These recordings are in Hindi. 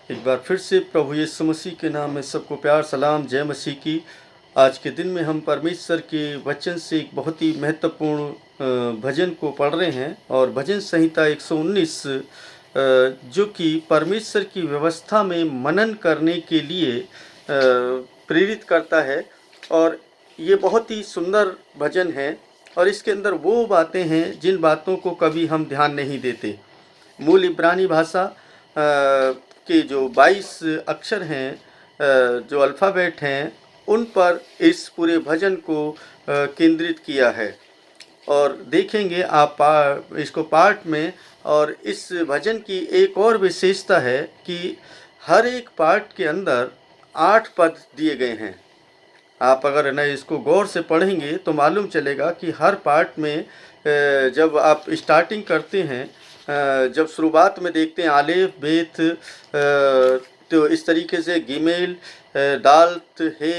एक बार फिर से प्रभु यीशु मसीह के नाम में सबको प्यार सलाम जय मसीह की। आज के दिन में हम परमेश्वर के वचन से एक बहुत ही महत्वपूर्ण भजन को पढ़ रहे हैं और भजन संहिता 119 जो कि परमेश्वर की व्यवस्था में मनन करने के लिए प्रेरित करता है। और ये बहुत ही सुंदर भजन है और इसके अंदर वो बातें हैं जिन बातों को कभी हम ध्यान नहीं देते। मूल इब्रानी भाषा के जो 22 अक्षर हैं, जो अल्फ़ाबेट हैं, उन पर इस पूरे भजन को केंद्रित किया है। और देखेंगे आप इसको पार्ट में। और इस भजन की एक और विशेषता है कि हर एक पार्ट के अंदर 8 पद दिए गए हैं। आप अगर न इसको गौर से पढ़ेंगे तो मालूम चलेगा कि हर पार्ट में जब आप स्टार्टिंग करते हैं, जब शुरुआत में देखते हैं आलेफ बेथ, तो इस तरीके से गिमेल दाल्त हे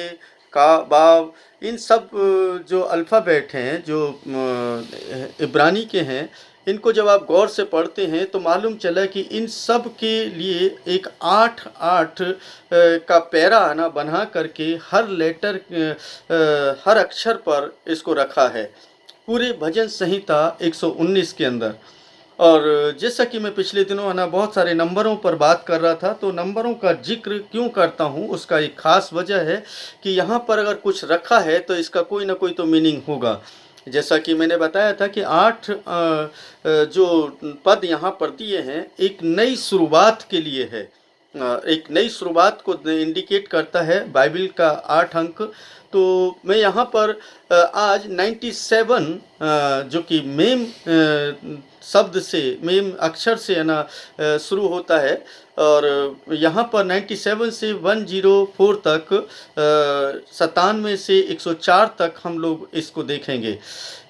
का बाव, इन सब जो अल्फ़ाबेट हैं जो इब्रानी के हैं, इनको जब आप गौर से पढ़ते हैं तो मालूम चला कि इन सब के लिए एक 8-8 का पैरा ना बना करके हर लेटर हर अक्षर पर इसको रखा है पूरे भजन संहिता 119 के अंदर। और जैसा कि मैं पिछले दिनों है ना बहुत सारे नंबरों पर बात कर रहा था, तो नंबरों का जिक्र क्यों करता हूँ उसका एक ख़ास वजह है कि यहाँ पर अगर कुछ रखा है तो इसका कोई ना कोई तो मीनिंग होगा। जैसा कि मैंने बताया था कि 8 जो पद यहाँ पर दिए हैं एक नई शुरुआत के लिए है, एक नई शुरुआत को इंडिकेट करता है बाइबल का 8 अंक। तो मैं यहाँ पर आज 97 जो कि मेम शब्द से, मेम अक्षर से है ना शुरू होता है, और यहाँ पर 97 से 104 तक 97 से 104 तक हम लोग इसको देखेंगे।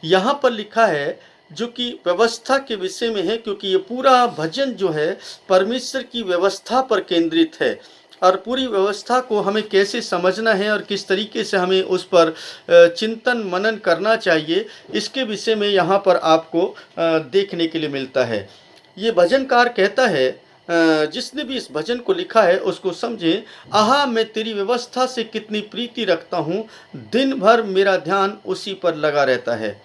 यहाँ पर लिखा है जो कि व्यवस्था के विषय में है, क्योंकि ये पूरा भजन जो है परमेश्वर की व्यवस्था पर केंद्रित है और पूरी व्यवस्था को हमें कैसे समझना है और किस तरीके से हमें उस पर चिंतन मनन करना चाहिए, इसके विषय में यहाँ पर आपको देखने के लिए मिलता है। ये भजनकार कहता है, जिसने भी इस भजन को लिखा है उसको समझे, आहा मैं तेरी व्यवस्था से कितनी प्रीति रखता हूँ, दिन भर मेरा ध्यान उसी पर लगा रहता है।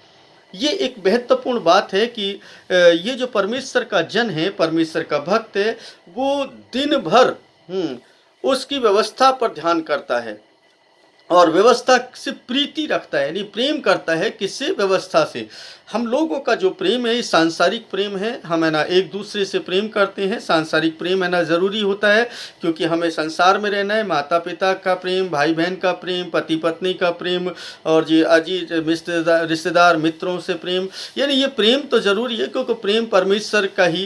ये एक महत्वपूर्ण बात है कि ये जो परमेश्वर का जन है, परमेश्वर का भक्त है, वो दिन भर उसकी व्यवस्था पर ध्यान करता है और व्यवस्था से प्रीति रखता है, यानी प्रेम करता है। किससे? व्यवस्था से। हम लोगों का जो प्रेम है सांसारिक प्रेम है, हम है ना एक दूसरे से प्रेम करते हैं। सांसारिक प्रेम है ना ज़रूरी होता है क्योंकि हमें संसार में रहना है। माता पिता का प्रेम, भाई बहन का प्रेम, पति पत्नी का प्रेम, और ये अजीज रिश्तेदार मित्रों से प्रेम, यानी ये प्रेम तो ज़रूरी है क्योंकि प्रेम परमेश्वर का ही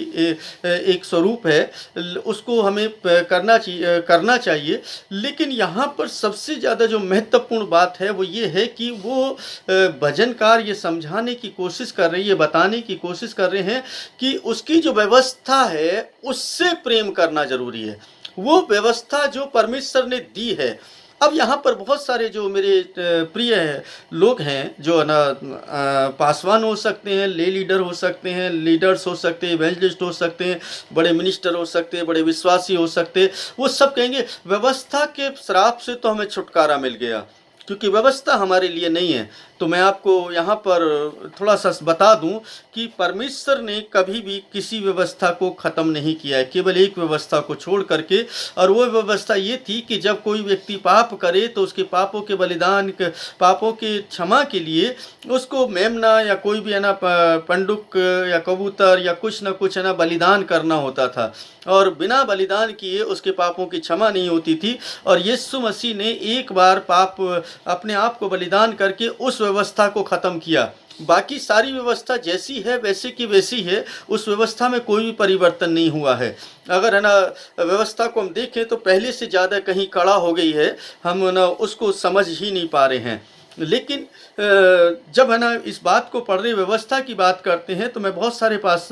एक स्वरूप है, उसको हमें करना चाहिए। लेकिन यहाँ पर सबसे ज़्यादा जो महत्वपूर्ण बात है वो ये है कि वो भजनकार ये समझाने की कोशिश कर रही है, बताने की कोशिश कर रहे हैं कि उसकी जो व्यवस्था है उससे प्रेम करना जरूरी है, वो व्यवस्था जो परमेश्वर ने दी है। अब यहाँ पर बहुत सारे जो मेरे प्रिय लोग हैं, जो है ना पासवान हो सकते हैं, ले लीडर हो सकते हैं, लीडर्स हो सकते हैं, इवेंजलिस्ट हो सकते हैं, बड़े मिनिस्टर हो सकते हैं, बड़े विश्वासी हो सकते हैं, वो सब कहेंगे व्यवस्था के श्राप से तो हमें छुटकारा मिल गया क्योंकि व्यवस्था हमारे लिए नहीं है। तो मैं आपको यहाँ पर थोड़ा सा बता दूं कि परमेश्वर ने कभी भी किसी व्यवस्था को ख़त्म नहीं किया है, केवल एक व्यवस्था को छोड़ करके। और वो व्यवस्था ये थी कि जब कोई व्यक्ति पाप करे तो उसके पापों के बलिदान, पापों के क्षमा के लिए उसको मेमना या कोई भी है ना पंडुक या कबूतर या कुछ ना कुछ है ना बलिदान करना होता था, और बिना बलिदान किए उसके पापों की क्षमा नहीं होती थी। और यीशु मसीह ने एक बार पाप अपने आप को बलिदान करके उस व्यवस्था को ख़त्म किया। बाकी सारी व्यवस्था जैसी है वैसे की वैसी है, उस व्यवस्था में कोई भी परिवर्तन नहीं हुआ है। अगर है ना व्यवस्था को हम देखें तो पहले से ज़्यादा कहीं कड़ा हो गई है, हम ना उसको समझ ही नहीं पा रहे हैं। लेकिन जब है ना इस बात को पढ़ रहे व्यवस्था की बात करते हैं तो मैं बहुत सारे पास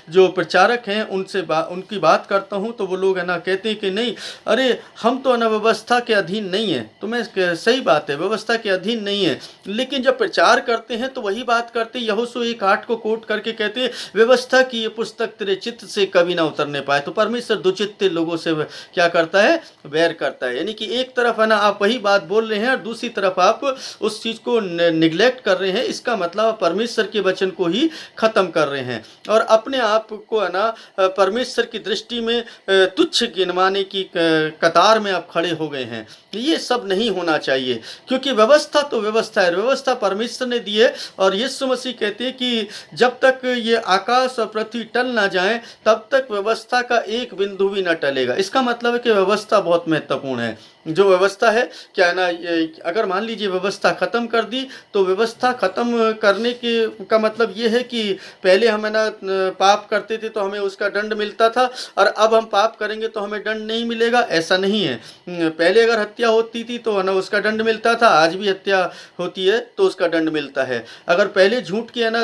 जो प्रचारक हैं उनसे उनकी बात करता हूं तो वो लोग है ना कहते हैं कि नहीं, अरे हम तो है ना व्यवस्था के अधीन नहीं है। तो मैं सही बात है, व्यवस्था के अधीन नहीं है, लेकिन जब प्रचार करते हैं तो वही बात करते हैं। यहोशू 1:8 को कोट करके कहते हैं व्यवस्था की ये पुस्तक तेरे चित्त से कभी ना उतरने पाए। तो परमेश्वर दुचित्ते लोगों से क्या करता है, वैर करता है। यानी कि एक तरफ है ना आप वही बात बोल रहे हैं और दूसरी तरफ आप उस चीज को निग्लेक्ट कर रहे हैं। इसका मतलब परमेश्वर के वचन को ही खत्म कर रहे हैं और अपने आप को है ना परमेश्वर की दृष्टि में तुच्छ गिनवाने की कतार में आप खड़े हो गए हैं। ये सब नहीं होना चाहिए, क्योंकि व्यवस्था तो व्यवस्था है, व्यवस्था परमेश्वर ने दी है। और यीशु मसीह कहते हैं कि जब तक ये आकाश और पृथ्वी टल ना जाए तब तक व्यवस्था का एक बिंदु भी ना टलेगा। इसका मतलब है कि व्यवस्था बहुत महत्वपूर्ण है। जो व्यवस्था है क्या है ना, अगर मान लीजिए व्यवस्था खत्म कर दी तो व्यवस्था खत्म करने के का मतलब ये है कि पहले हम है ना पाप करते थे तो हमें उसका दंड मिलता था और अब हम पाप करेंगे तो हमें दंड नहीं मिलेगा, ऐसा नहीं है। पहले अगर हत्या होती थी तो है ना उसका दंड मिलता था, आज भी हत्या होती है तो उसका दंड मिलता है। अगर पहले झूठ की है ना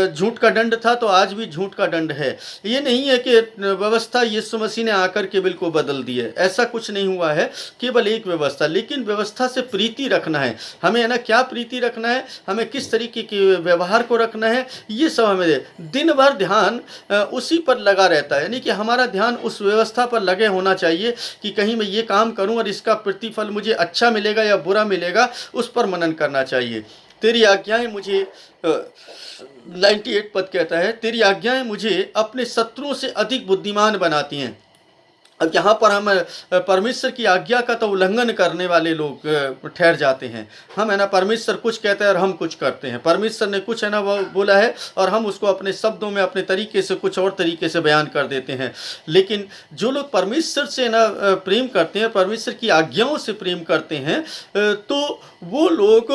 झूठ का दंड था तो आज भी झूठ का दंड है। ये नहीं है कि व्यवस्था यीशु मसीह ने आकर के बिल्कुल बदल दी है, ऐसा कुछ नहीं हुआ है, केवल एक व्यवस्था। लेकिन व्यवस्था से प्रीति रखना है हमें, है ना, क्या प्रीति रखना है, हमें किस तरीके के व्यवहार को रखना है, ये सब हमें दिन भर ध्यान उसी पर लगा रहता है। यानी कि हमारा ध्यान उस व्यवस्था पर लगे होना चाहिए कि कहीं मैं ये काम करूं और इसका प्रतिफल मुझे अच्छा मिलेगा या बुरा मिलेगा, उस पर मनन करना चाहिए। तेरी आज्ञाएं मुझे 98 पद कहता है, तेरी आज्ञाएं मुझे अपने शत्रुओं से अधिक बुद्धिमान बनाती हैं। अब यहाँ पर हम परमेश्वर की आज्ञा का तो उल्लंघन करने वाले लोग ठहर जाते हैं। हम है ना परमेश्वर कुछ कहते हैं और हम कुछ करते हैं। परमेश्वर ने कुछ है ना वो बोला है और हम उसको अपने शब्दों में अपने तरीके से कुछ और तरीके से बयान कर देते हैं। लेकिन जो लोग परमेश्वर से ना प्रेम करते हैं, परमेश्वर की आज्ञाओं से प्रेम करते हैं, तो वो लोग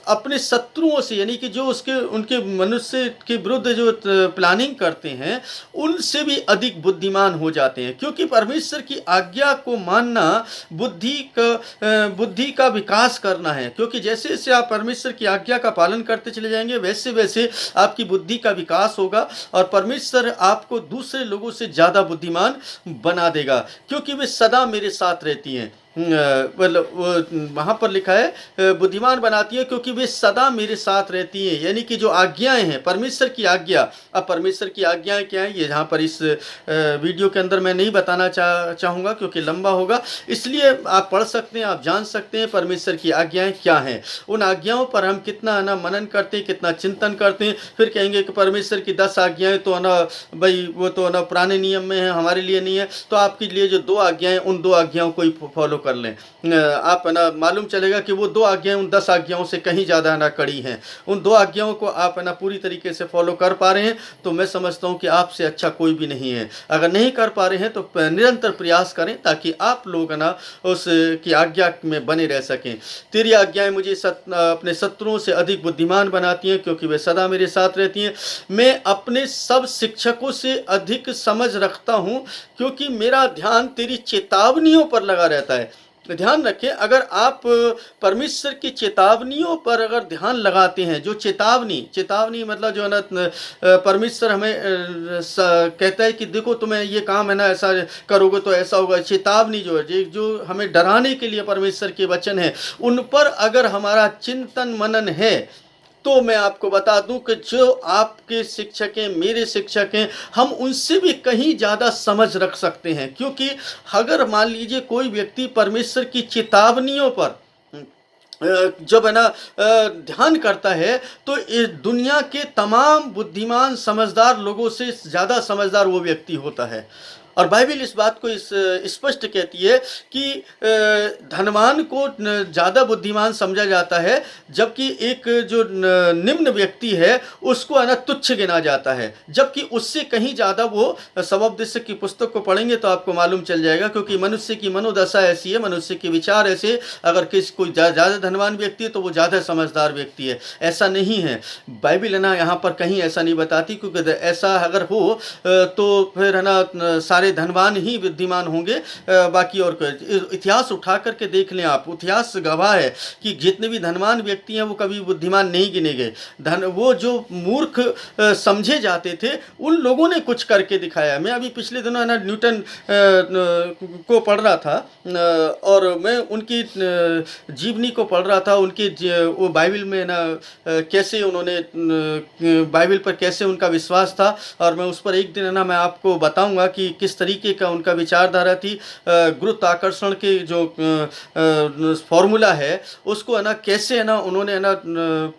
अपने शत्रुओं से, यानी कि जो उसके उनके मनुष्य के विरुद्ध जो प्लानिंग करते हैं, उनसे भी अधिक बुद्धिमान हो जाते हैं। क्योंकि परमेश्वर की आज्ञा को मानना बुद्धि का विकास करना है। क्योंकि जैसे जैसे आप परमेश्वर की आज्ञा का पालन करते चले जाएंगे वैसे वैसे आपकी बुद्धि का विकास होगा और परमेश्वर आपको दूसरे लोगों से ज़्यादा बुद्धिमान बना देगा, क्योंकि वे सदा मेरे साथ रहती हैं। मतलब वहाँ पर लिखा है बुद्धिमान बनाती है क्योंकि वे सदा मेरे साथ रहती हैं। यानी कि जो आज्ञाएं हैं परमेश्वर की आज्ञा, अब परमेश्वर की आज्ञाएं क्या हैं ये यहाँ पर इस वीडियो के अंदर मैं नहीं बताना चाहूँगा क्योंकि लंबा होगा, इसलिए आप पढ़ सकते हैं, आप जान सकते हैं परमेश्वर की आज्ञाएं क्या हैं। उन आज्ञाओं पर हम कितना ना मनन करते हैं, कितना चिंतन करते हैं। फिर कहेंगे कि परमेश्वर की 10 आज्ञाएं तो ना भाई वो तो ना पुराने नियम में है, हमारे लिए नहीं है। तो आपके लिए जो 2 आज्ञाएं, उन 2 आज्ञाओं को ही फॉलो कर लें। आप है ना मालूम चलेगा कि वो 2 आज्ञाएं उन 10 आज्ञाओं से कहीं ज़्यादा ना कड़ी हैं। उन 2 आज्ञाओं को आप है ना पूरी तरीके से फॉलो कर पा रहे हैं तो मैं समझता हूँ कि आपसे अच्छा कोई भी नहीं है। अगर नहीं कर पा रहे हैं तो निरंतर प्रयास करें ताकि आप लोग है ना उस की आज्ञा में बने रह सकें। तेरी आज्ञाएं मुझे अपने शत्रुओं से अधिक बुद्धिमान बनाती हैं क्योंकि वे सदा मेरे साथ रहती हैं। मैं अपने सब शिक्षकों से अधिक समझ रखता हूँ क्योंकि मेरा ध्यान तेरी चेतावनियों पर लगा रहता है। ध्यान रखें, अगर आप परमेश्वर की चेतावनियों पर अगर ध्यान लगाते हैं, जो चेतावनी मतलब जो है ना परमेश्वर हमें कहता है कि देखो तुम्हें ये काम है ना ऐसा करोगे तो ऐसा होगा। चेतावनी जो है जो हमें डराने के लिए परमेश्वर के वचन है, उन पर अगर हमारा चिंतन मनन है तो मैं आपको बता दूं कि जो आपके शिक्षक हैं, मेरे शिक्षक हैं, हम उनसे भी कहीं ज़्यादा समझ रख सकते हैं। क्योंकि अगर मान लीजिए कोई व्यक्ति परमेश्वर की चेतावनियों पर जब है ना ध्यान करता है तो इस दुनिया के तमाम बुद्धिमान समझदार लोगों से ज़्यादा समझदार वो व्यक्ति होता है। और बाइबल इस बात को स्पष्ट कहती है कि धनवान को ज़्यादा बुद्धिमान समझा जाता है, जबकि एक जो निम्न व्यक्ति है उसको है ना तुच्छ गिना जाता है। जबकि उससे कहीं ज़्यादा वो सवोपदेशक की पुस्तक को पढ़ेंगे तो आपको मालूम चल जाएगा। क्योंकि मनुष्य की मनोदशा ऐसी है, मनुष्य के विचार ऐसे, अगर कोई ज़्यादा धनवान व्यक्ति है तो वो ज़्यादा समझदार व्यक्ति है, ऐसा नहीं है। बाइबल है ना यहाँ पर कहीं ऐसा नहीं बताती, क्योंकि ऐसा अगर हो तो फिर है ना सारे सारे धनवान ही बुद्धिमान होंगे, बाकी और इतिहास उठा करके देख लें आप, इतिहास गवाह है कि जितने भी धनवान व्यक्ति हैं वो कभी बुद्धिमान नहीं गिने गए। वो जो मूर्ख समझे जाते थे उन लोगों ने कुछ करके दिखाया। मैं अभी पिछले दिनों है ना न्यूटन को पढ़ रहा था, और मैं उनकी जीवनी को पढ़ रहा था, उनके वो बाइबल में ना कैसे उन्होंने बाइबल पर कैसे उनका विश्वास था, और मैं उस पर एक दिन है ना मैं आपको बताऊंगा कि किस तरीके का उनका विचारधारा थी। गुरुत्वाकर्षण के जो फॉर्मूला है उसको है ना कैसे है ना उन्होंने है ना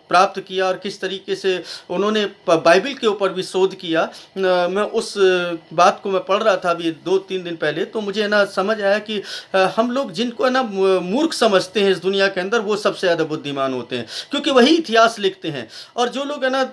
प्राप्त किया, और किस तरीके से उन्होंने बाइबल के ऊपर भी शोध किया। मैं उस बात को मैं पढ़ रहा था अभी 2-3 दिन पहले, तो मुझे है ना समझ आया कि हम लोग जिनको है ना मूर्ख समझते हैं इस दुनिया के अंदर, वो सबसे ज़्यादा बुद्धिमान होते हैं, क्योंकि वही इतिहास लिखते हैं। और जो लोग है ना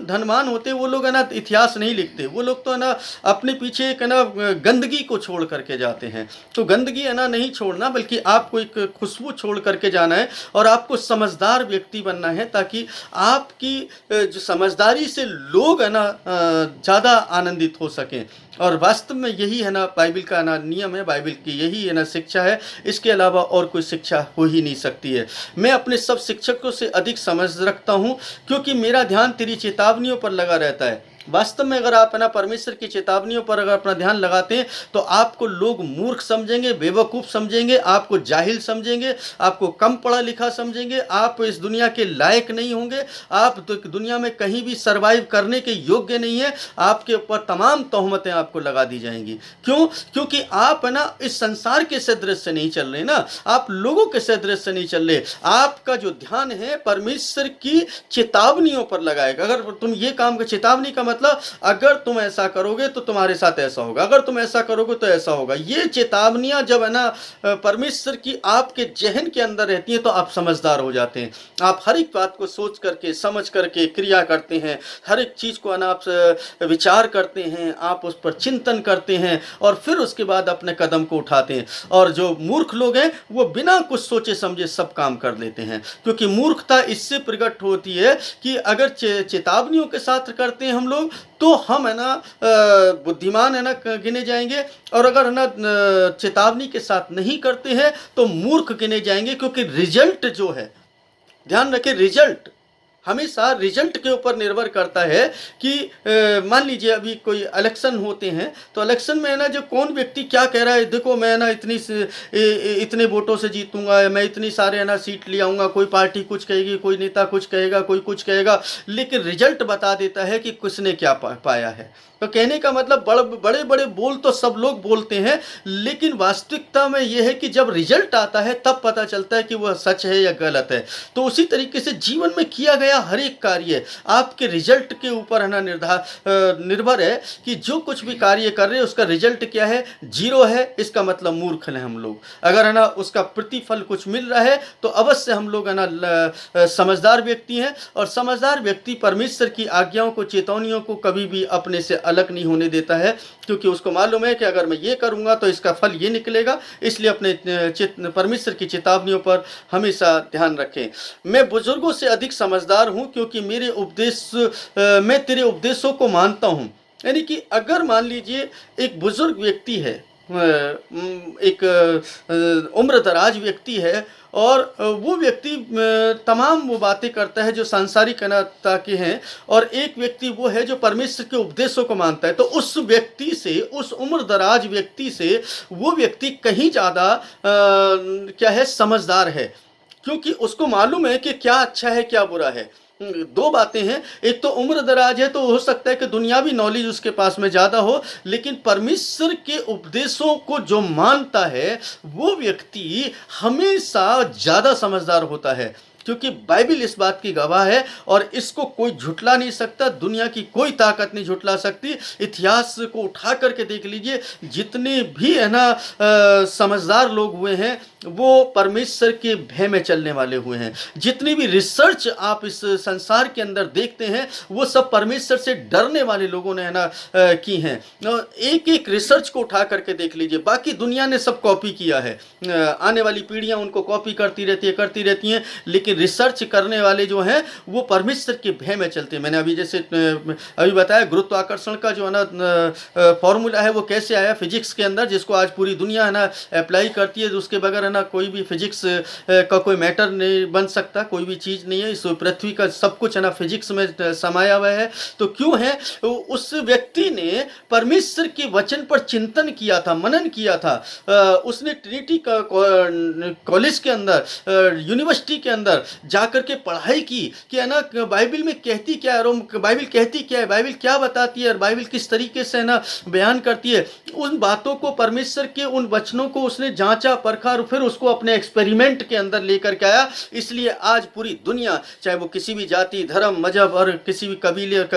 धनवान होते हैं वो लोग है ना इतिहास नहीं लिखते, वो लोग तो है ना अपने पीछे एक है ना गंदगी को छोड़ करके जाते हैं। तो गंदगी है ना नहीं छोड़ना, बल्कि आपको एक खुशबू छोड़ करके जाना है, और आपको समझदार व्यक्ति बनना है, ताकि आपकी जो समझदारी से लोग है ना ज़्यादा आनंदित हो सकें। और वास्तव में यही है ना बाइबल का ना नियम है, बाइबल की यही है ना शिक्षा है, इसके अलावा और कोई शिक्षा हो ही नहीं सकती है। मैं अपने सब शिक्षकों से अधिक समझ रखता हूँ, क्योंकि मेरा ध्यान तेरी चेतावनियों पर लगा रहता है। वास्तव में अगर आप है ना परमेश्वर की चेतावनियों पर अगर अपना ध्यान लगाते हैं तो आपको लोग मूर्ख समझेंगे, बेवकूफ़ समझेंगे, आपको जाहिल समझेंगे, आपको कम पढ़ा लिखा समझेंगे, आप इस दुनिया के लायक नहीं होंगे, आप तो दुनिया में कहीं भी सर्वाइव करने के योग्य नहीं है। आपके ऊपर तमाम तोहमतें आपको लगा दी जाएंगी। क्यों? क्योंकि आप है ना इस संसार के सदृश से नहीं चल रहे ना, आप लोगों के सदृश से नहीं चल रहे। आपका जो ध्यान है परमेश्वर की चेतावनियों पर लगाएगा। अगर तुम ये काम, चेतावनी का मतलब अगर तुम ऐसा करोगे तो तुम्हारे साथ ऐसा होगा, अगर तुम ऐसा करोगे तो ऐसा होगा। ये चेतावनियां जब है ना परमेश्वर की आपके जहन के अंदर रहती हैं तो आप समझदार हो जाते हैं। आप हर एक बात को सोच करके, समझ करके क्रिया करते हैं, हर एक चीज को है ना आप विचार करते हैं, आप उस पर चिंतन करते हैं, और फिर उसके बाद अपने कदम को उठाते हैं। और जो मूर्ख लोग हैं वो बिना कुछ सोचे समझे सब काम कर लेते हैं, क्योंकि मूर्खता इससे प्रकट होती है कि अगर चेतावनियों के साथ करते हैं हम लोग तो हम है ना बुद्धिमान है ना गिने जाएंगे, और अगर है ना चेतावनी के साथ नहीं करते हैं तो मूर्ख गिने जाएंगे। क्योंकि रिजल्ट जो है, ध्यान रखें, रिजल्ट हमेशा रिजल्ट के ऊपर निर्भर करता है कि मान लीजिए अभी कोई इलेक्शन होते हैं तो इलेक्शन में है ना जो कौन व्यक्ति क्या कह रहा है, देखो मैं ना इतने वोटों से जीतूंगा, मैं इतनी सारे है ना सीट ले आऊँगा, कोई पार्टी कुछ कहेगी, कोई नेता कुछ कहेगा, कोई कुछ कहेगा, लेकिन रिजल्ट बता देता है कि किसने क्या पाया है। तो कहने का मतलब बड़े बड़े बोल तो सब लोग बोलते हैं, लेकिन वास्तविकता में यह है कि जब रिजल्ट आता है तब पता चलता है कि वह सच है या गलत है। तो उसी तरीके से जीवन में किया गया हर एक कार्य आपके रिजल्ट के ऊपर है ना निर्भर है कि जो कुछ भी कार्य कर रहे हैं उसका रिजल्ट क्या है। 0 है, इसका मतलब मूर्ख हैं हम लोग। अगर है ना उसका प्रतिफल कुछ मिल रहा है तो अवश्य हम लोग है ना समझदार व्यक्ति हैं, और समझदार व्यक्ति परमेश्वर की आज्ञाओं को, चेतावनियों को कभी भी अपने से अलग नहीं होने देता है, क्योंकि उसको मालूम है कि अगर मैं ये करूंगा तो इसका फल ये निकलेगा। इसलिए अपने परमेश्वर की चेतावनियों पर हमेशा ध्यान रखें। मैं बुजुर्गों से अधिक समझदार हूं, क्योंकि मैं तेरे उपदेशों को मानता हूं। यानी कि अगर मान लीजिए एक बुजुर्ग व्यक्ति है, एक उम्र दराज व्यक्ति है, और वो व्यक्ति तमाम वो बातें करता है जो सांसारिकता के हैं, और एक व्यक्ति वो है जो परमेश्वर के उपदेशों को मानता है, तो उस व्यक्ति से, उस उम्र दराज व्यक्ति से वो व्यक्ति कहीं ज़्यादा क्या है, समझदार है, क्योंकि उसको मालूम है कि क्या अच्छा है क्या बुरा है। 2 बातें हैं, एक तो उम्र दराज है तो हो सकता है कि दुनियावी नॉलेज उसके पास में ज़्यादा हो, लेकिन परमेश्वर के उपदेशों को जो मानता है वो व्यक्ति हमेशा ज़्यादा समझदार होता है, क्योंकि बाइबल इस बात की गवाह है और इसको कोई झुटला नहीं सकता, दुनिया की कोई ताकत नहीं झुटला सकती। इतिहास को उठा करके देख लीजिए, जितने भी है ना समझदार लोग हुए हैं वो परमेश्वर के भय में चलने वाले हुए हैं। जितनी भी रिसर्च आप इस संसार के अंदर देखते हैं वो सब परमेश्वर से डरने वाले लोगों ने है ना की हैं। एक एक रिसर्च को उठा करके देख लीजिए, बाकी दुनिया ने सब कॉपी किया है, आने वाली पीढ़ियां उनको कॉपी करती रहती हैं, लेकिन रिसर्च करने वाले जो हैं वो परमेश्वर के भय में चलते हैं। मैंने अभी जैसे अभी बताया गुरुत्वाकर्षण का जो है ना फॉर्मूला है वो कैसे आया फिजिक्स के अंदर, जिसको आज पूरी दुनिया है ना अप्लाई करती है। उसके बगैर है ना कोई भी फिजिक्स का कोई मैटर नहीं बन सकता, कोई भी चीज़ नहीं है। इस पृथ्वी का सब कुछ है ना फिजिक्स में समाया हुआ है। तो क्यों है? उस व्यक्ति ने परमेश्वर के वचन पर चिंतन किया था, मनन किया था। उसने ट्रिनिटी कॉलेज के अंदर, यूनिवर्सिटी के अंदर जाकर के पढ़ाई की कि है ना बाइबल में कहती क्या है, बाइबल कहती क्या है, बाइबल क्या बताती है और बाइबल किस तरीके से है ना बयान करती है। उन बातों को, परमेश्वर के उन वचनों को उसने जांचा परखा और फिर उसको अपने एक्सपेरिमेंट के अंदर लेकर के आया। इसलिए आज पूरी दुनिया, चाहे वो किसी भी जाति, धर्म, मजहब और किसी भी कबीले और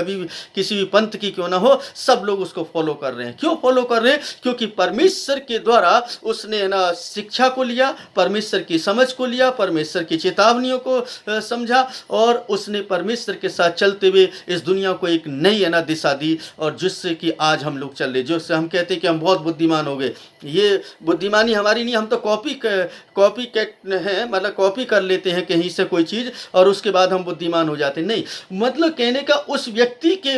किसी भी पंथ की क्यों ना हो, सब लोग उसको फॉलो कर रहे हैं। क्यों फॉलो कर रहे हैं? क्योंकि परमेश्वर के द्वारा उसने ना शिक्षा को लिया, परमेश्वर की समझ को लिया, परमेश्वर की चेतावनियों को समझा और उसने परमेश्वर के साथ चलते हुए इस दुनिया को एक नई है ना दिशा दी, और जिससे कि आज हम लोग चल रहे, जिससे हम कहते हैं कि हम बहुत बुद्धिमान हो गए। ये बुद्धिमानी हमारी नहीं, हम तो कॉपी कैट हैं, मतलब कॉपी कर लेते हैं कहीं से कोई चीज़ और उसके बाद हम बुद्धिमान हो जाते। नहीं, मतलब कहने का उस व्यक्ति के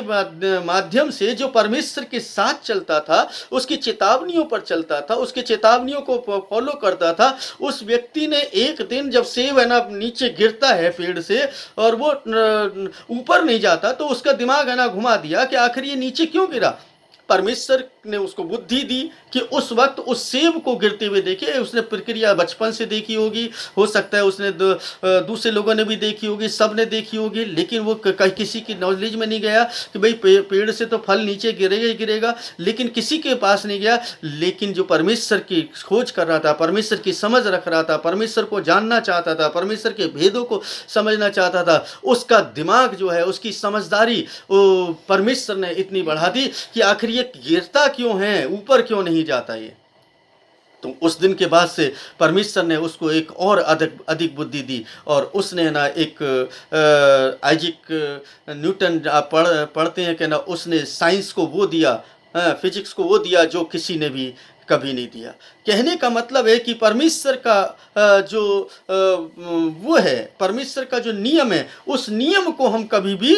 माध्यम से जो परमेश्वर के साथ चलता था, उसकी चेतावनियों पर चलता था, उसके चेतावनियों को फॉलो करता था, उस व्यक्ति ने एक दिन जब सेब है ना नीचे गिरता है पेड़ से और वो ऊपर नहीं जाता, तो उसका दिमाग है ना घुमा दिया कि आखिर ये नीचे क्यों गिरा। परमेश्वर ने उसको बुद्धि दी कि उस वक्त उस सेब को गिरते हुए देखे। उसने प्रक्रिया बचपन से देखी होगी, हो सकता है उसने दूसरे लोगों ने भी देखी होगी, सब ने देखी होगी, लेकिन वो किसी की नॉलेज में नहीं गया कि भाई पेड़ से तो फल नीचे गिरेगा ही गिरेगा, लेकिन किसी के पास नहीं गया। लेकिन जो परमेश्वर की खोज कर रहा था, परमेश्वर की समझ रख रहा था, परमेश्वर को जानना चाहता था, परमेश्वर के भेदों को समझना चाहता था, उसका दिमाग जो है, उसकी समझदारी परमेश्वर ने इतनी बढ़ा दी कि आखिर ये गिरता क्यों है, ऊपर क्यों नहीं जाता ये। तो उस दिन के बाद से परमेश्वर ने उसको एक और अधिक बुद्धि दी और उसने ना एक आइजैक न्यूटन आप पढ़ते हैं कि ना उसने साइंस को वो दिया, फिजिक्स को वो दिया जो किसी ने भी कभी नहीं दिया। कहने का मतलब है कि परमेश्वर का जो वो है, परमेश्वर का जो नियम है, उस नियम को हम कभी भी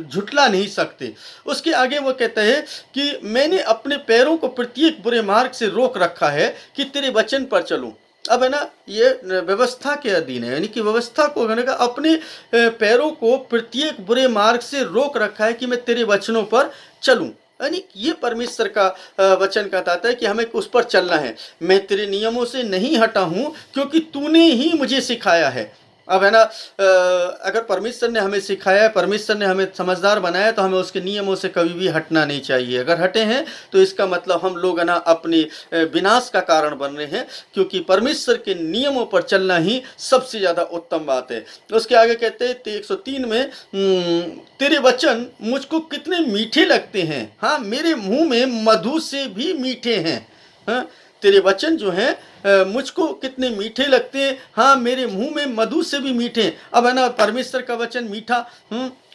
झुटला नहीं सकते। उसके आगे वो कहता है कि मैंने अपने पैरों को प्रत्येक बुरे मार्ग से रोक रखा है कि तेरे वचन पर चलूं। अब है ना ये व्यवस्था के अधीन है, यानी कि व्यवस्था को कहने का अपने पैरों को प्रत्येक बुरे मार्ग से रोक रखा है कि मैं तेरे वचनों पर चलूं। यानी ये परमेश्वर का वचन कहता है कि हमें उस पर चलना है। मैं तेरे नियमों से नहीं हटा हूँ क्योंकि तूने ही मुझे सिखाया है। अब है ना अगर परमेश्वर ने हमें सिखाया है, परमेश्वर ने हमें समझदार बनाया है, तो हमें उसके नियमों से कभी भी हटना नहीं चाहिए। अगर हटे हैं तो इसका मतलब हम लोग है ना अपने विनाश का कारण बन रहे हैं, क्योंकि परमेश्वर के नियमों पर चलना ही सबसे ज़्यादा उत्तम बात है। उसके आगे कहते हैं 103 में तेरे वचन मुझको कितने मीठे लगते हैं, हाँ मेरे मुँह में मधु से भी मीठे हैं। हाँ तेरे वचन जो हैं मुझको कितने मीठे लगते हैं, हाँ मेरे मुंह में मधु से भी मीठे। अब है ना परमेश्वर का वचन मीठा,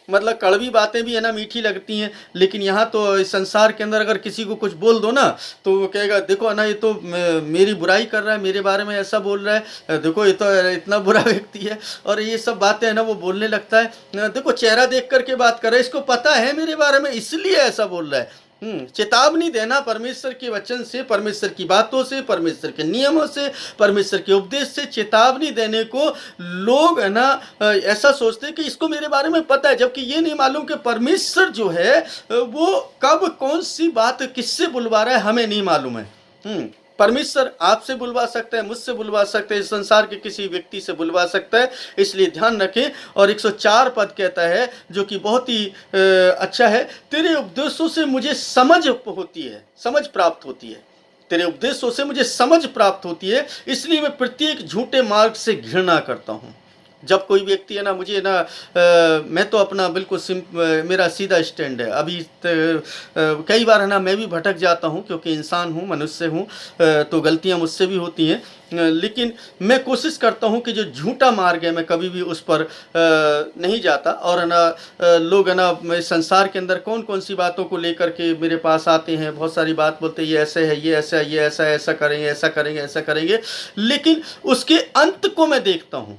मतलब कड़वी बातें भी है ना मीठी लगती हैं, लेकिन यहाँ तो इस संसार के अंदर अगर किसी को कुछ बोल दो ना तो वो कहेगा देखो ना ये तो मेरी बुराई कर रहा है, मेरे बारे में ऐसा बोल रहा है, देखो ये तो इतना बुरा व्यक्ति है, और ये सब बातें है ना वो बोलने लगता है। देखो चेहरा देख करके बात कर रहा है, इसको पता है मेरे बारे में इसलिए ऐसा बोल रहा है। चेतावनी देना परमेश्वर के वचन से, परमेश्वर की बातों से, परमेश्वर के नियमों से, परमेश्वर के उपदेश से चेतावनी देने को लोग है ना ऐसा सोचते हैं कि इसको मेरे बारे में पता है, जबकि ये नहीं मालूम कि परमेश्वर जो है वो कब कौन सी बात किससे बुलवा रहा है, हमें नहीं मालूम है। परमेश्वर आपसे बुलवा सकता है, मुझसे बुलवा सकता है, इस संसार के किसी व्यक्ति से बुलवा सकता है, इसलिए ध्यान रखें। और 104 पद कहता है जो कि बहुत ही अच्छा है, तेरे उपदेशों से मुझे समझ होती है, समझ प्राप्त होती है, तेरे उपदेशों से मुझे समझ प्राप्त होती है, इसलिए मैं प्रत्येक झूठे मार्ग से घृणा करता हूँ। जब कोई व्यक्ति है ना मुझे ना मैं तो अपना बिल्कुल मेरा सीधा स्टैंड है। अभी कई बार है ना मैं भी भटक जाता हूँ, क्योंकि इंसान हूँ, मनुष्य हूँ, तो गलतियाँ मुझसे भी होती हैं। लेकिन मैं कोशिश करता हूँ कि जो झूठा मार्ग है मैं कभी भी उस पर नहीं जाता। और है ना लोग है ना संसार के अंदर कौन कौन सी बातों को लेकर के मेरे पास आते हैं, बहुत सारी बात बोलते हैं, ये ऐसे है, ये ऐसा है, ये ऐसा, ऐसा करेंगे, ऐसा करेंगे, ऐसा करेंगे, लेकिन उसके अंत को मैं देखता हूँ।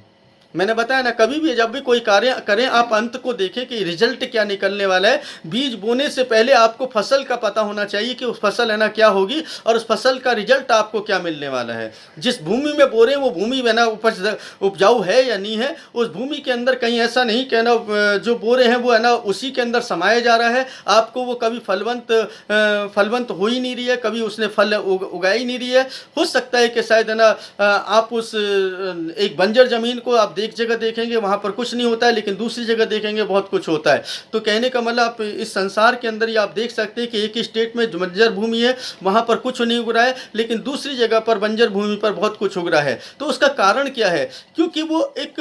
मैंने बताया ना, कभी भी जब भी कोई कार्य करें आप अंत को देखें कि रिजल्ट क्या निकलने वाला है। बीज बोने से पहले आपको फसल का पता होना चाहिए कि उस फसल है ना क्या होगी, और उस फसल का रिजल्ट आपको क्या मिलने वाला है। जिस भूमि में बो रहे हैं वो भूमि है ना उपजाऊ है या नहीं है, उस भूमि के अंदर कहीं ऐसा नहीं कहना जो बो रहे हैं वो है ना उसी के अंदर समाया जा रहा है, आपको वो कभी फलवंत हो ही नहीं रही है, कभी उसने फल उगा ही नहीं रही है। हो सकता है कि शायद है ना आप उस एक बंजर जमीन को आप एक जगह देखेंगे वहां पर कुछ नहीं होता है, लेकिन दूसरी जगह देखेंगे बहुत कुछ होता है। तो कहने का मतलब आप इस संसार के अंदर ही आप देख सकते हैं कि एक स्टेट में बंजर भूमि है वहां पर कुछ नहीं उग रहा है, लेकिन दूसरी जगह पर बंजर भूमि पर बहुत कुछ उग रहा है। तो उसका कारण क्या है? क्योंकि वो एक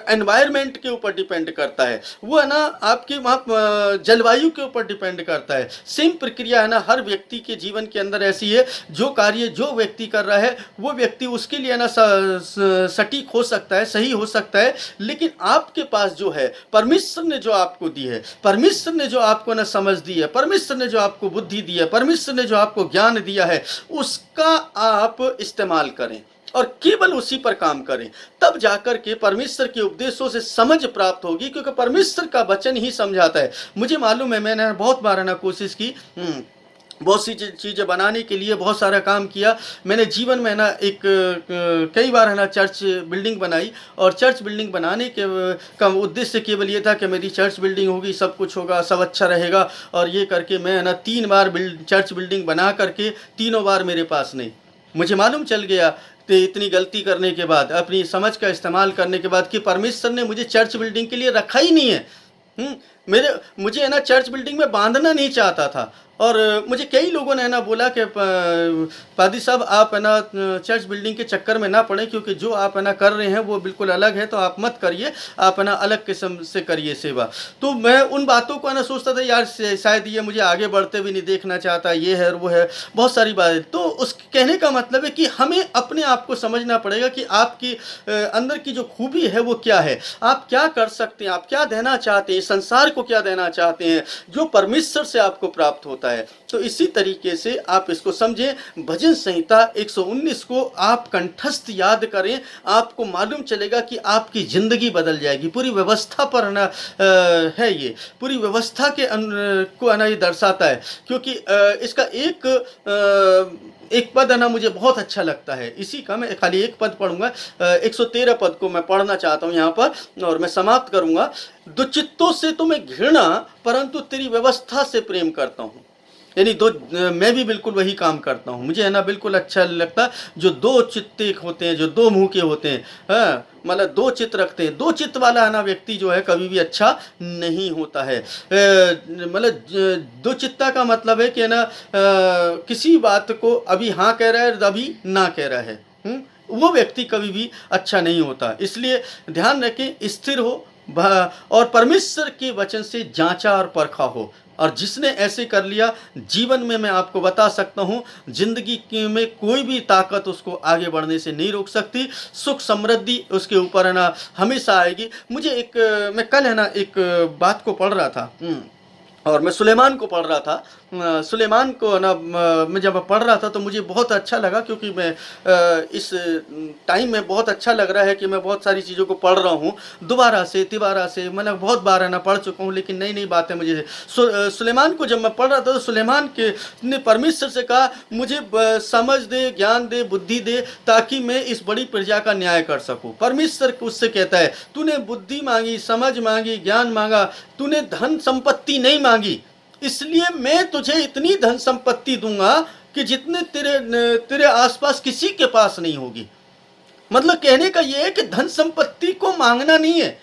एनवायरमेंट के ऊपर डिपेंड करता है, वो है ना आपके वहाँ जलवायु के ऊपर डिपेंड करता है। सेम प्रक्रिया है ना हर व्यक्ति के जीवन के अंदर ऐसी है। जो कार्य जो व्यक्ति कर रहा है वो व्यक्ति उसके लिए ना सटीक हो सकता है, सही हो सकता है, लेकिन आपके पास जो है परमेश्वर ने जो आपको दी है, परमेश्वर ने जो आपको ना समझ दी है, परमेश्वर ने जो आपको बुद्धि दी है, परमेश्वर ने जो आपको ज्ञान दिया है, उसका आप इस्तेमाल करें और केवल उसी पर काम करें। तब जाकर के परमेश्वर के उपदेशों से समझ प्राप्त होगी, क्योंकि परमेश्वर का वचन ही समझाता है। मुझे मालूम है, मैंने बहुत बार ना कोशिश की, बहुत सी चीज़ें बनाने के लिए बहुत सारा काम किया। मैंने जीवन में ना कई बार है ना चर्च बिल्डिंग बनाई, और चर्च बिल्डिंग बनाने के का उद्देश्य केवल ये था कि मेरी चर्च बिल्डिंग होगी, सब कुछ होगा, सब अच्छा रहेगा। और ये करके मैं है ना 3 बार चर्च बिल्डिंग बना करके तीनों बार मेरे पास नहीं। मुझे मालूम चल गया कि इतनी गलती करने के बाद, अपनी समझ का इस्तेमाल करने के बाद, कि परमेश्वर ने मुझे चर्च बिल्डिंग के लिए रखा ही नहीं है। मुझे है ना चर्च बिल्डिंग में बांधना नहीं चाहता था। और मुझे कई लोगों ने है ना बोला कि पादी साहब आप है ना चर्च बिल्डिंग के चक्कर में ना पड़े, क्योंकि जो आप है ना कर रहे हैं वो बिल्कुल अलग है, तो आप मत करिए, आप है ना अलग किस्म से करिए सेवा। तो मैं उन बातों को है ना सोचता था, यार शायद ये मुझे आगे बढ़ते भी नहीं देखना चाहता, ये है और वो है, बहुत सारी बातें। तो उस कहने का मतलब है कि हमें अपने आप को समझना पड़ेगा कि आपकी अंदर की जो खूबी है वो क्या है, आप क्या कर सकते हैं, आप क्या देना चाहते हैं, संसार को क्या देना चाहते हैं, जो परमेश्वर से आपको प्राप्त होता है। तो इसी तरीके से आप इसको समझें। भजन संहिता 119 को आप कंठस्थ याद करें, आपको मालूम चलेगा कि आपकी जिंदगी बदल जाएगी। पूरी व्यवस्था पर ना है, ये पूरी व्यवस्था के को ना ये दर्शाता है। क्योंकि इसका एक पद है ना मुझे बहुत अच्छा लगता है, इसी का मैं खाली एक पद पढ़ूंगा। 113 पद को मैं पढ़ना चाहता हूँ यहाँ पर, और मैं समाप्त करूंगा। दुचित्तों से तो मैं घृणा, परंतु तेरी व्यवस्था से प्रेम करता हूँ। यानी मैं भी बिल्कुल वही काम करता हूँ। मुझे है ना बिल्कुल अच्छा लगता जो दो चित्ते होते हैं, जो दो मुंह के होते हैं, हाँ, मतलब 2 चित्त रखते हैं। 2 चित्त वाला है ना व्यक्ति जो है कभी भी अच्छा नहीं होता है। मतलब 2 चित्ता का मतलब है कि ना किसी बात को अभी हाँ कह रहा है, अभी ना कह रहा है, वो व्यक्ति कभी भी अच्छा नहीं होता। इसलिए ध्यान रखें, स्थिर हो और परमेश्वर के वचन से जांचा और परखा हो। और जिसने ऐसे कर लिया, जीवन में मैं आपको बता सकता हूँ, जिंदगी में कोई भी ताकत उसको आगे बढ़ने से नहीं रोक सकती। सुख समृद्धि उसके ऊपर है ना हमेशा आएगी। मैं कल है ना एक बात को पढ़ रहा था, और मैं सुलेमान को पढ़ रहा था। सुलेमान को ना मैं जब पढ़ रहा था तो मुझे बहुत अच्छा लगा, क्योंकि मैं इस टाइम में बहुत अच्छा लग रहा है कि मैं बहुत सारी चीज़ों को पढ़ रहा हूँ दोबारा से तिबारा से। मतलब बहुत बार है ना पढ़ चुका हूँ, लेकिन नई नई बातें मुझे सुलेमान को जब मैं पढ़ रहा था तो सुलेमान ने परमेश्वर से कहा, मुझे समझ दे, ज्ञान दे, बुद्धि दे, ताकि मैं इस बड़ी प्रजा का न्याय कर सकूँ। परमेश्वर उससे कहता है, तूने बुद्धि मांगी, समझ मांगी, ज्ञान मांगा, तूने धन संपत्ति नहीं मांगी, इसलिए मैं तुझे इतनी धन संपत्ति दूंगा कि जितने तेरे आसपास किसी के पास नहीं होगी। मतलब कहने का यह है कि धन संपत्ति को मांगना नहीं है,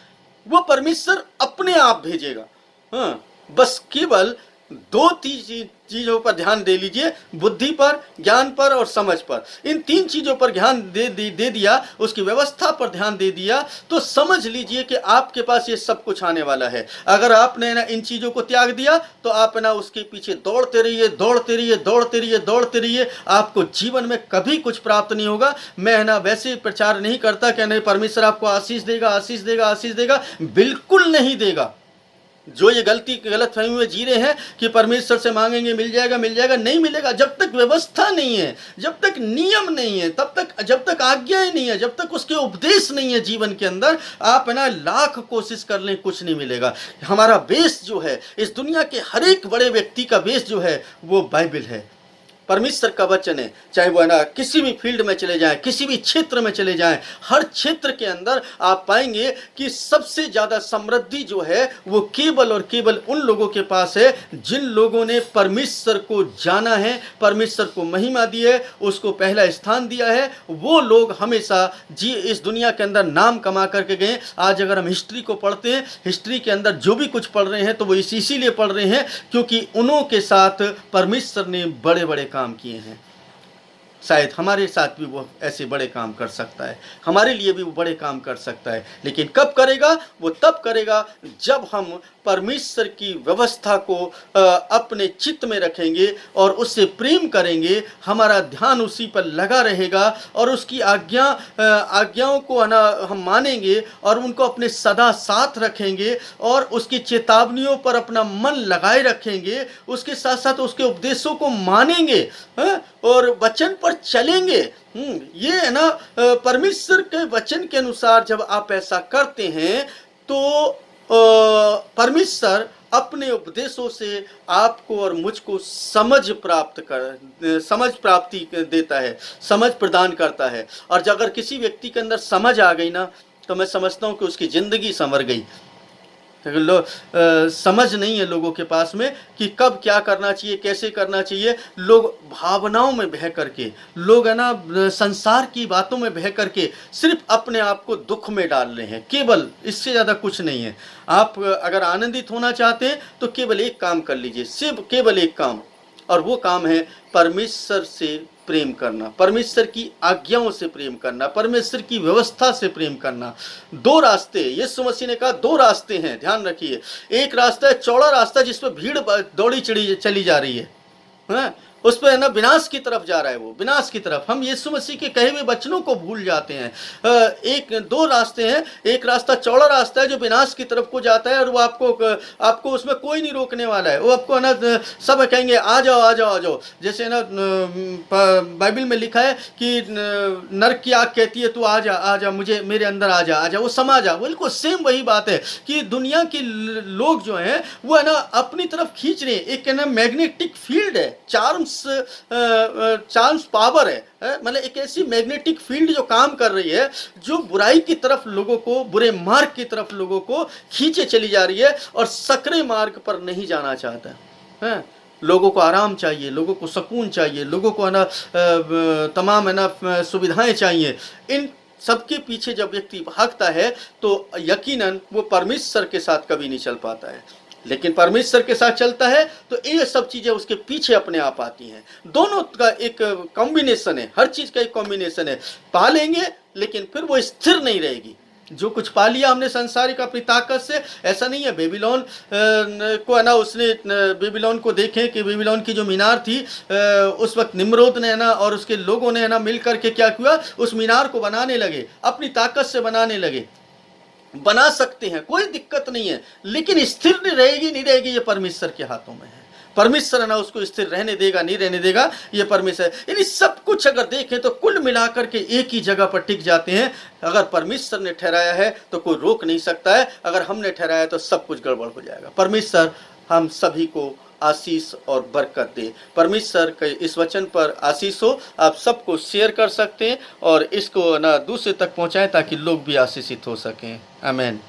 वो परमेश्वर अपने आप भेजेगा। हाँ, बस केवल 2 चीज़ों पर ध्यान दे लीजिए, बुद्धि पर, ज्ञान पर और समझ पर। इन 3 चीज़ों पर ध्यान दे दिया, उसकी व्यवस्था पर ध्यान दे दिया, तो समझ लीजिए कि आपके पास ये सब कुछ आने वाला है। अगर आपने ना इन चीज़ों को त्याग दिया तो आप ना उसके पीछे दौड़ते रहिए, दौड़ते रहिए, दौड़ते रहिए, दौड़ते रहिए, आपको जीवन में कभी कुछ प्राप्त नहीं होगा। मैं ना वैसे प्रचार नहीं करता कि नहीं परमेश्वर आपको आशीष देगा, आशीष देगा, आशीष देगा, बिल्कुल नहीं देगा। जो ये गलत फहमी में जी रहे हैं कि परमेश्वर से मांगेंगे मिल जाएगा, मिल जाएगा, नहीं मिलेगा। जब तक व्यवस्था नहीं है, जब तक नियम नहीं है, तब तक, जब तक आज्ञाएं नहीं है, जब तक उसके उपदेश नहीं है जीवन के अंदर, आप ना लाख कोशिश कर लें, कुछ नहीं मिलेगा। हमारा बेस जो है, इस दुनिया के हर एक बड़े व्यक्ति का बेस जो है वो बाइबल है, परमेश्वर का वचन है। चाहे वो है ना किसी भी फील्ड में चले जाएं, किसी भी क्षेत्र में चले जाएं, हर क्षेत्र के अंदर आप पाएंगे कि सबसे ज़्यादा समृद्धि जो है वो केवल और केवल उन लोगों के पास है जिन लोगों ने परमेश्वर को जाना है, परमेश्वर को महिमा दी है, उसको पहला स्थान दिया है। वो लोग हमेशा इस दुनिया के अंदर नाम कमा करके गए। आज अगर हम हिस्ट्री को पढ़ते हैं, हिस्ट्री के अंदर जो भी कुछ पढ़ रहे हैं तो वो इसीलिए पढ़ रहे हैं क्योंकि उन्हों के साथ परमेश्वर ने बड़े बड़े काम किए हैं। शायद हमारे साथ भी वो ऐसे बड़े काम कर सकता है, हमारे लिए भी वो बड़े काम कर सकता है, लेकिन कब करेगा? वो तब करेगा जब हम परमेश्वर की व्यवस्था को अपने चित्त में रखेंगे और उससे प्रेम करेंगे, हमारा ध्यान उसी पर लगा रहेगा और उसकी आज्ञाओं को ना हम मानेंगे और उनको अपने सदा साथ रखेंगे और उसकी चेतावनियों पर अपना मन लगाए रखेंगे, उसके साथ साथ उसके उपदेशों को मानेंगे और वचन पर चलेंगे। ये है ना, परमेश्वर के वचन के अनुसार जब आप ऐसा करते हैं तो परमेश्वर अपने उपदेशों से आपको और मुझको समझ प्राप्ति देता है, समझ प्रदान करता है। और जब अगर किसी व्यक्ति के अंदर समझ आ गई ना, तो मैं समझता हूँ कि उसकी ज़िंदगी संवर गई। समझ नहीं है लोगों के पास में कि कब क्या करना चाहिए, कैसे करना चाहिए। लोग भावनाओं में बह करके, लोग है ना संसार की बातों में बह करके सिर्फ अपने आप को दुख में डाल रहे हैं, केवल इससे ज़्यादा कुछ नहीं है। आप अगर आनंदित होना चाहते हैं तो केवल एक काम कर लीजिए, सिर्फ केवल एक काम, और वो काम है परमेश्वर से प्रेम करना, परमेश्वर की आज्ञाओं से प्रेम करना, परमेश्वर की व्यवस्था से प्रेम करना। 2 रास्ते, यीशु मसीह ने कहा 2 रास्ते हैं, ध्यान रखिए। एक रास्ता है चौड़ा रास्ता जिसमें भीड़ दौड़ी चली जा रही है, उस पर है ना विनाश की तरफ जा रहा है, वो विनाश की तरफ। हम यीशु मसीह के कहे हुए वचनों को भूल जाते हैं। 2 रास्ते हैं, एक रास्ता चौड़ा रास्ता है जो विनाश की तरफ को जाता है और वो आपको उसमें कोई नहीं रोकने वाला है। वो आपको है ना सब कहेंगे आ जाओ आ जाओ आ जाओ। जैसे ना बाइबल में लिखा है कि नरक की आग कहती है तू आ जा, मुझे मेरे अंदर आ जा, वो समा जा। बिल्कुल सेम वही बात है कि दुनिया के लोग जो हैं वो है ना अपनी तरफ खींच रहे हैं। एक है ना मैग्नेटिक फील्ड है, चार्म्स पावर है, मतलब एक ऐसी मैग्नेटिक फील्ड जो काम कर रही है, जो बुराई की तरफ लोगों को, बुरे मार्ग की तरफ लोगों को खींचे चली जा रही है और सकरे मार्ग पर नहीं जाना चाहता है। लोगों को आराम चाहिए, लोगों को सुकून चाहिए, लोगों को है ना तमाम है ना सुविधाएं चाहिए। इन सबके पीछे जब व्यक्ति भागता है तो यकीनन वो परमेश्वर के साथ कभी नहीं चल पाता है। लेकिन परमेश्वर के साथ चलता है तो ये सब चीज़ें उसके पीछे अपने आप आती हैं। दोनों का एक कॉम्बिनेशन है, हर चीज़ का एक कॉम्बिनेशन है। पा लेंगे लेकिन फिर वो स्थिर नहीं रहेगी। जो कुछ पा लिया हमने संसारिक अपनी ताकत से, ऐसा नहीं है। बेबीलोन को है ना, उसने बेबीलोन को देखें कि बेबीलोन की जो मीनार थी, उस वक्त निम्रोद ने है ना और उसके लोगों ने है ना मिल करके क्या किया, उस मीनार को बनाने लगे, अपनी ताकत से बनाने लगे। बना सकते हैं, कोई दिक्कत नहीं है, लेकिन स्थिर नहीं रहेगी, ये परमेश्वर के हाथों में है। परमेश्वर ना उसको स्थिर रहने देगा, नहीं रहने देगा, ये परमेश्वर। यानी सब कुछ अगर देखें तो कुल मिलाकर के एक ही जगह पर टिक जाते हैं। अगर परमेश्वर ने ठहराया है तो कोई रोक नहीं सकता है, अगर हमने ठहराया तो सब कुछ गड़बड़ हो जाएगा। परमेश्वर हम सभी को आशीष और बरकत दे। परमेश्वर के इस वचन पर आशीष हो। आप सबको शेयर कर सकते हैं और इसको ना दूसरे तक पहुंचाएं ताकि लोग भी आशीषित हो सकें। आमीन।